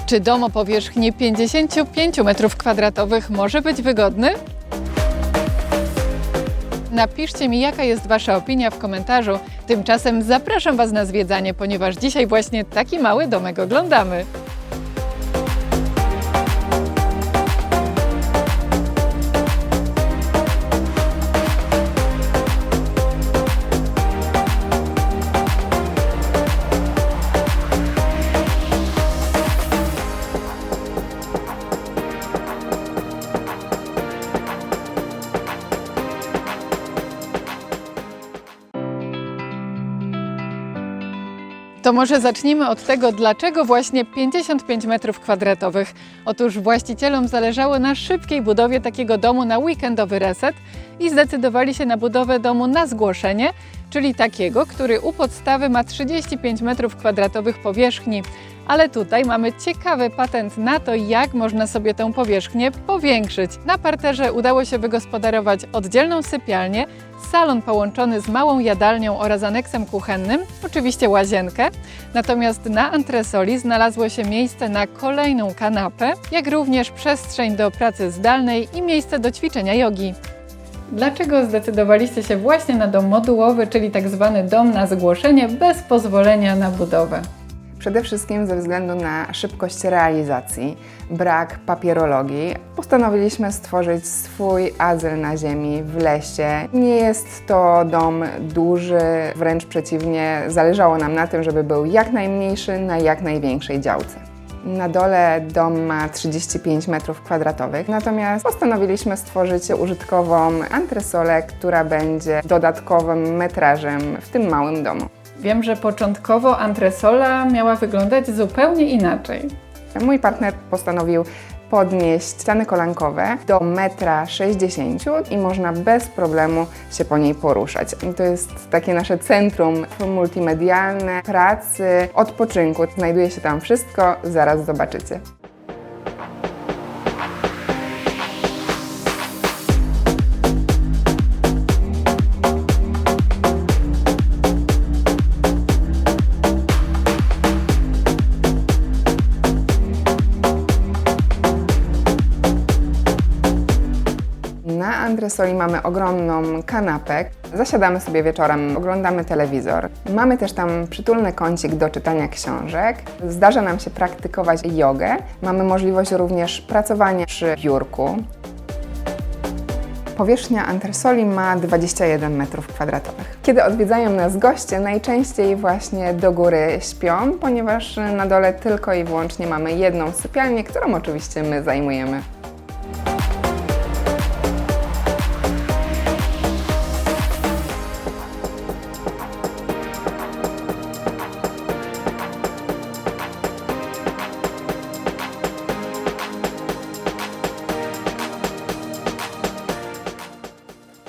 Czy dom o powierzchni 55 m2 może być wygodny? Napiszcie mi, jaka jest Wasza opinia w komentarzu. Tymczasem zapraszam Was na zwiedzanie, ponieważ dzisiaj właśnie taki mały domek oglądamy. To może zacznijmy od tego, dlaczego właśnie 55 m2. Otóż właścicielom zależało na szybkiej budowie takiego domu na weekendowy reset i zdecydowali się na budowę domu na zgłoszenie, czyli takiego, który u podstawy ma 35 m2 powierzchni. Ale tutaj mamy ciekawy patent na to, jak można sobie tę powierzchnię powiększyć. Na parterze udało się wygospodarować oddzielną sypialnię, salon połączony z małą jadalnią oraz aneksem kuchennym, oczywiście łazienkę. Natomiast na antresoli znalazło się miejsce na kolejną kanapę, jak również przestrzeń do pracy zdalnej i miejsce do ćwiczenia jogi. Dlaczego zdecydowaliście się właśnie na dom modułowy, czyli tak zwany dom na zgłoszenie bez pozwolenia na budowę? Przede wszystkim ze względu na szybkość realizacji, brak papierologii, postanowiliśmy stworzyć swój azyl na ziemi, w lesie. Nie jest to dom duży, wręcz przeciwnie, zależało nam na tym, żeby był jak najmniejszy na jak największej działce. Na dole dom ma 35 m2, natomiast postanowiliśmy stworzyć użytkową antresolę, która będzie dodatkowym metrażem w tym małym domu. Wiem, że początkowo antresola miała wyglądać zupełnie inaczej. Mój partner postanowił podnieść ściany kolankowe do 1,60 m i można bez problemu się po niej poruszać. I to jest takie nasze centrum multimedialne, pracy, odpoczynku. Znajduje się tam wszystko, zaraz zobaczycie. Na antresoli mamy ogromną kanapę. Zasiadamy sobie wieczorem, oglądamy telewizor. Mamy też tam przytulny kącik do czytania książek. Zdarza nam się praktykować jogę. Mamy możliwość również pracowania przy biurku. Powierzchnia antresoli ma 21 m2. Kiedy odwiedzają nas goście, najczęściej właśnie do góry śpią, ponieważ na dole tylko i wyłącznie mamy jedną sypialnię, którą oczywiście my zajmujemy.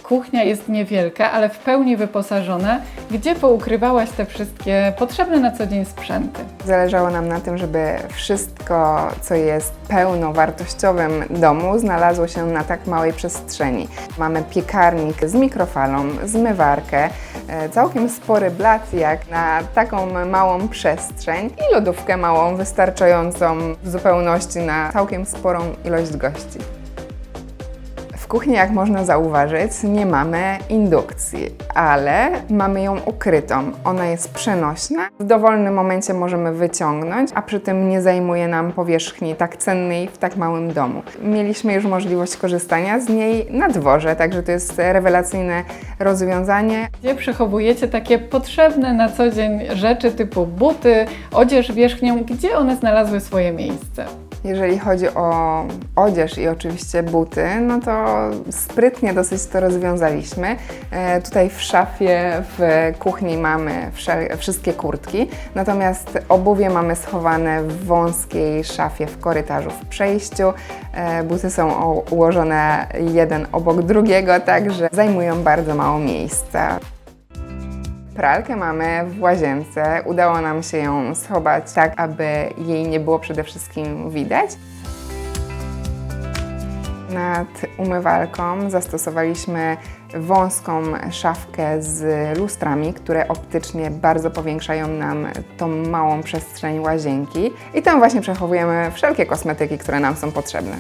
Kuchnia jest niewielka, ale w pełni wyposażona. Gdzie poukrywałaś te wszystkie potrzebne na co dzień sprzęty? Zależało nam na tym, żeby wszystko, co jest pełnowartościowym domu, znalazło się na tak małej przestrzeni. Mamy piekarnik z mikrofalą, zmywarkę, całkiem spory blat jak na taką małą przestrzeń i lodówkę małą, wystarczającą w zupełności na całkiem sporą ilość gości. W kuchni, jak można zauważyć, nie mamy indukcji, ale mamy ją ukrytą. Ona jest przenośna, w dowolnym momencie możemy wyciągnąć, a przy tym nie zajmuje nam powierzchni tak cennej w tak małym domu. Mieliśmy już możliwość korzystania z niej na dworze, także to jest rewelacyjne rozwiązanie. Gdzie przechowujecie takie potrzebne na co dzień rzeczy typu buty, odzież wierzchnią, gdzie one znalazły swoje miejsce? Jeżeli chodzi o odzież i oczywiście buty, no to sprytnie dosyć to rozwiązaliśmy. Tutaj w szafie w kuchni mamy wszystkie kurtki, natomiast obuwie mamy schowane w wąskiej szafie w korytarzu w przejściu. Buty są ułożone jeden obok drugiego, także zajmują bardzo mało miejsca. Pralkę mamy w łazience. Udało nam się ją schować tak, aby jej nie było przede wszystkim widać. Nad umywalką zastosowaliśmy wąską szafkę z lustrami, które optycznie bardzo powiększają nam tą małą przestrzeń łazienki. I tam właśnie przechowujemy wszelkie kosmetyki, które nam są potrzebne.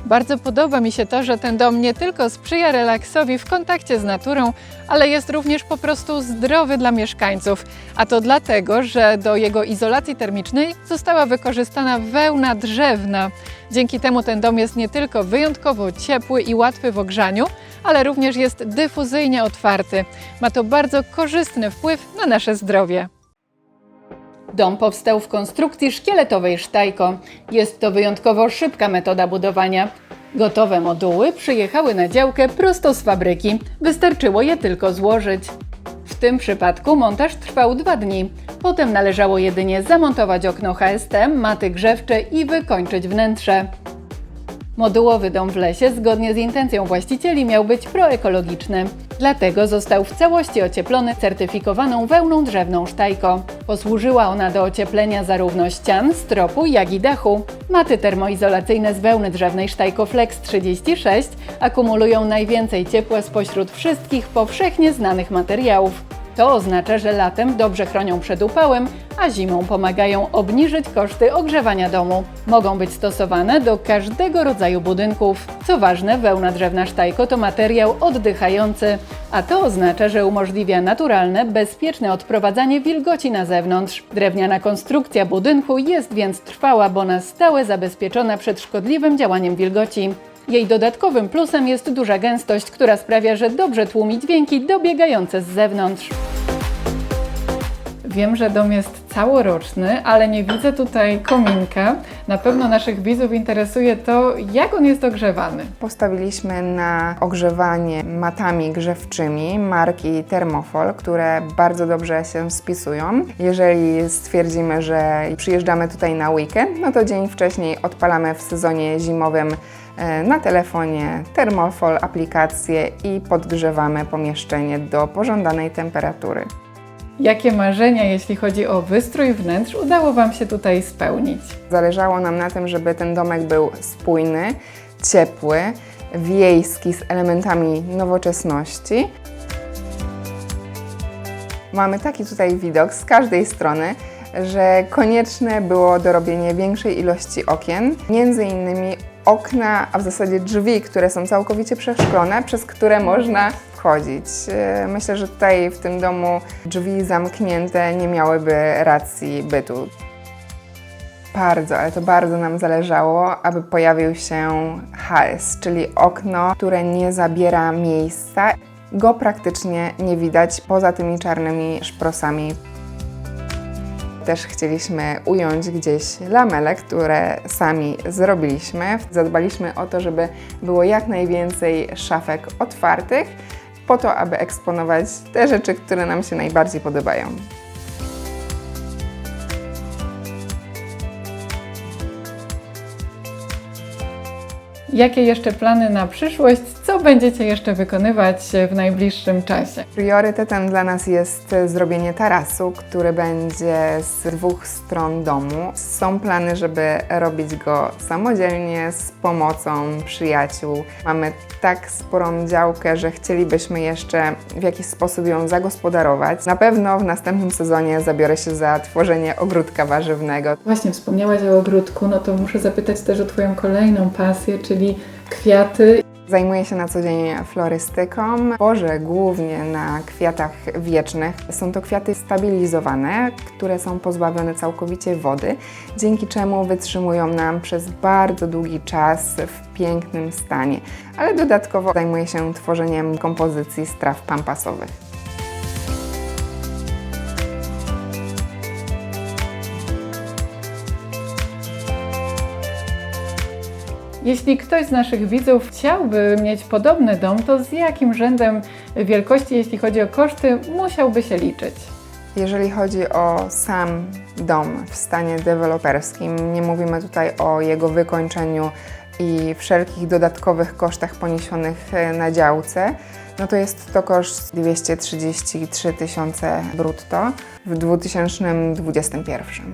Bardzo podoba mi się to, że ten dom nie tylko sprzyja relaksowi w kontakcie z naturą, ale jest również po prostu zdrowy dla mieszkańców. A to dlatego, że do jego izolacji termicznej została wykorzystana wełna drzewna. Dzięki temu ten dom jest nie tylko wyjątkowo ciepły i łatwy w ogrzaniu, ale również jest dyfuzyjnie otwarty. Ma to bardzo korzystny wpływ na nasze zdrowie. Dom powstał w konstrukcji szkieletowej sztajko. Jest to wyjątkowo szybka metoda budowania. Gotowe moduły przyjechały na działkę prosto z fabryki. Wystarczyło je tylko złożyć. W tym przypadku montaż trwał 2 dni. Potem należało jedynie zamontować okno HST, maty grzewcze i wykończyć wnętrze. Modułowy dom w lesie, zgodnie z intencją właścicieli, miał być proekologiczny. Dlatego został w całości ocieplony certyfikowaną wełną drzewną sztajko. Posłużyła ona do ocieplenia zarówno ścian, stropu, jak i dachu. Maty termoizolacyjne z wełny drzewnej sztajko Flex 36 akumulują najwięcej ciepła spośród wszystkich powszechnie znanych materiałów. To oznacza, że latem dobrze chronią przed upałem, a zimą pomagają obniżyć koszty ogrzewania domu. Mogą być stosowane do każdego rodzaju budynków. Co ważne, wełna drzewna sztajko to materiał oddychający, a to oznacza, że umożliwia naturalne, bezpieczne odprowadzanie wilgoci na zewnątrz. Drewniana konstrukcja budynku jest więc trwała, bo na stałe zabezpieczona przed szkodliwym działaniem wilgoci. Jej dodatkowym plusem jest duża gęstość, która sprawia, że dobrze tłumi dźwięki dobiegające z zewnątrz. Wiem, że dom jest całoroczny, ale nie widzę tutaj kominka. Na pewno naszych widzów interesuje to, jak on jest ogrzewany. Postawiliśmy na ogrzewanie matami grzewczymi marki Thermofol, które bardzo dobrze się spisują. Jeżeli stwierdzimy, że przyjeżdżamy tutaj na weekend, no to dzień wcześniej odpalamy w sezonie zimowym na telefonie Thermofol aplikację i podgrzewamy pomieszczenie do pożądanej temperatury. Jakie marzenia, jeśli chodzi o wystrój wnętrz, udało Wam się tutaj spełnić? Zależało nam na tym, żeby ten domek był spójny, ciepły, wiejski z elementami nowoczesności. Mamy taki tutaj widok z każdej strony, że konieczne było dorobienie większej ilości okien, między innymi okna, a w zasadzie drzwi, które są całkowicie przeszklone, przez które można wchodzić. Myślę, że tutaj w tym domu drzwi zamknięte nie miałyby racji bytu. Ale to bardzo nam zależało, aby pojawił się HS, czyli okno, które nie zabiera miejsca. Go praktycznie nie widać poza tymi czarnymi szprosami. Też chcieliśmy ująć gdzieś lamele, które sami zrobiliśmy. Zadbaliśmy o to, żeby było jak najwięcej szafek otwartych, po to, aby eksponować te rzeczy, które nam się najbardziej podobają. Jakie jeszcze plany na przyszłość? Co będziecie jeszcze wykonywać w najbliższym czasie? Priorytetem dla nas jest zrobienie tarasu, który będzie z 2 stron domu. Są plany, żeby robić go samodzielnie, z pomocą przyjaciół. Mamy tak sporą działkę, że chcielibyśmy jeszcze w jakiś sposób ją zagospodarować. Na pewno w następnym sezonie zabiorę się za tworzenie ogródka warzywnego. Właśnie wspomniałaś o ogródku, no to muszę zapytać też o Twoją kolejną pasję, czyli kwiaty. Zajmuję się na co dzień florystyką. Tworzę głównie na kwiatach wiecznych. Są to kwiaty stabilizowane, które są pozbawione całkowicie wody, dzięki czemu wytrzymują nam przez bardzo długi czas w pięknym stanie. Ale dodatkowo zajmuję się tworzeniem kompozycji z traw pampasowych. Jeśli ktoś z naszych widzów chciałby mieć podobny dom, to z jakim rzędem wielkości, jeśli chodzi o koszty, musiałby się liczyć? Jeżeli chodzi o sam dom w stanie deweloperskim, nie mówimy tutaj o jego wykończeniu i wszelkich dodatkowych kosztach poniesionych na działce, no to jest to koszt 233 tysiące brutto w 2021.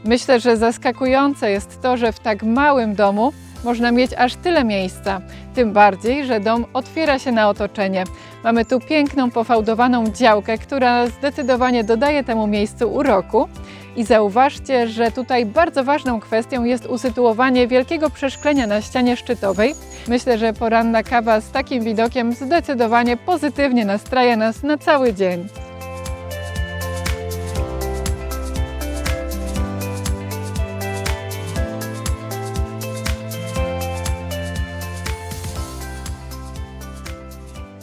Myślę, że zaskakujące jest to, że w tak małym domu można mieć aż tyle miejsca. Tym bardziej, że dom otwiera się na otoczenie. Mamy tu piękną, pofałdowaną działkę, która zdecydowanie dodaje temu miejscu uroku. I zauważcie, że tutaj bardzo ważną kwestią jest usytuowanie wielkiego przeszklenia na ścianie szczytowej. Myślę, że poranna kawa z takim widokiem zdecydowanie pozytywnie nastraja nas na cały dzień.